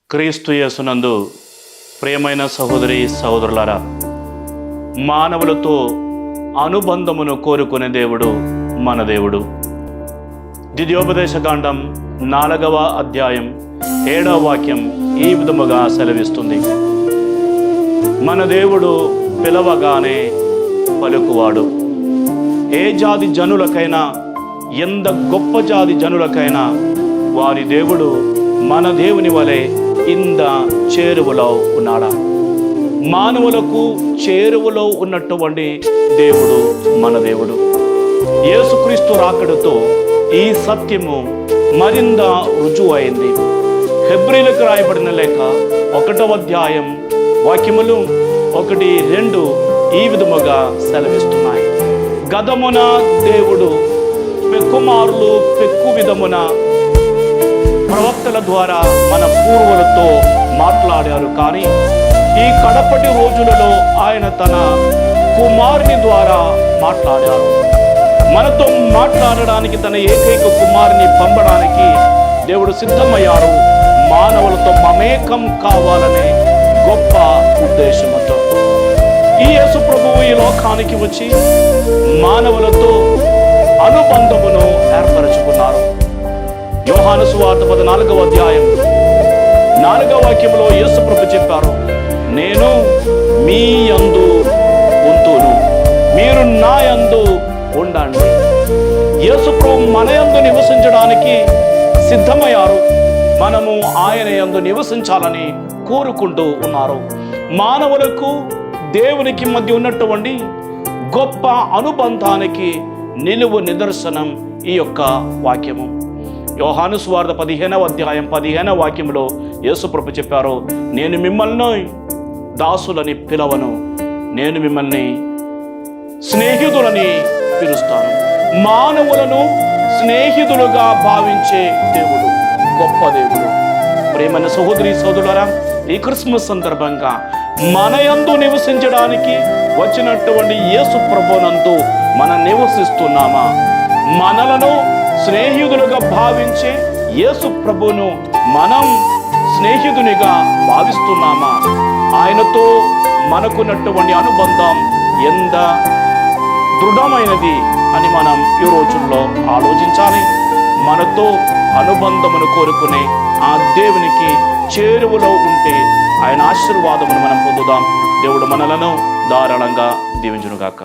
క్రీస్తు యేసునందు ప్రియమైన సహోదరి సహోదరులారా, మానవులతో అనుబంధమును కోరుకునే దేవుడు మన దేవుడు. ద్వితీయోపదేశకాండం 4వ అధ్యాయం 7వ వాక్యం ఈ విధముగా సెలవిస్తుంది. మన దేవుడు పిలవగానే పలుకువాడు. ఏ జాతి జనులకైనా, ఎంత గొప్ప జాతి జనులకైనా వారి దేవుడు మన దేవుని వలె ఇంత చేరువలో ఉన్నాడా? మానవులకు చేరువలో ఉన్నటువంటి దేవుడు మన దేవుడు. యేసుక్రీస్తు రాకడతో ఈ సత్యము మరింత రుజువు అయింది. హెబ్రీలకు రాయబడిన లేఖ 1వ అధ్యాయం వాక్యములు 1-2 ఈ విధముగా సెలవిస్తున్నాయి. గదమున దేవుడు పెక్కుమారులు పెక్కు విధమున ప్రవక్తల ద్వారా మన పూర్వులతో మాట్లాడారు. కానీ ఈ కడపటి రోజులలో ఆయన తన కుమారుని ద్వారా మాట్లాడారు. మనతో మాట్లాడడానికి తన ఏకైక కుమారుని పంపడానికి దేవుడు సిద్ధమయ్యారు. మానవులతో మమేకం కావాలనే గొప్ప ఉద్దేశంతో ఈ యేసు ప్రభువు ఈ లోకానికి వచ్చి మానవులతో అనుబంధమును ఏర్పరచుకున్నారు. యోహాను సువార్త 14వ అధ్యాయం 4వ వాక్యంలో యేసు ప్రభు చెప్పారు, నేను మీ యందు ఉంతును, మీరు నా యందు ఉండండి. యేసు ప్రభు మన యందు నివసించడానికి సిద్ధమయ్యారు. మనము ఆయన యందు నివసించాలని కోరుకుంటూ ఉన్నారు. మానవులకు దేవునికి మధ్య ఉన్నటువంటి గొప్ప అనుబంధానికి నిలువు నిదర్శనం ఈ యొక్క వాక్యము. యోహాను సువార్త 15వ అధ్యాయం 15వ వాక్యంలో యేసు ప్రభు చెప్పారు, నేను మిమ్మల్ని దాసులని పిలవను, నేను మిమ్మల్ని స్నేహితులని పిలుస్తాను. మానవులను స్నేహితులుగా భావించే దేవుడు గొప్ప దేవుడు. ప్రేమైన సహోదరి సోదరులారా, ఈ క్రిస్మస్ సందర్భంగా మన యందు నివసించడానికి వచ్చినటువంటి యేసు ప్రభునందు మనం నివసిస్తున్నామా? మనలను స్నేహితులుగా భావించే యేసు ప్రభును మనం స్నేహితునిగా భావిస్తున్నామా? ఆయనతో మనకున్నటువంటి అనుబంధం ఎంత దృఢమైనది అని మనం ఈ రోజుల్లో ఆలోచించాలి. మనతో అనుబంధమును కోరుకునే ఆ దేవునికి చేరువలో ఉంటే ఆయన ఆశీర్వాదమును మనం పొందుదాం. దేవుడు మనలను ధారాళంగా దీవించునుగాక.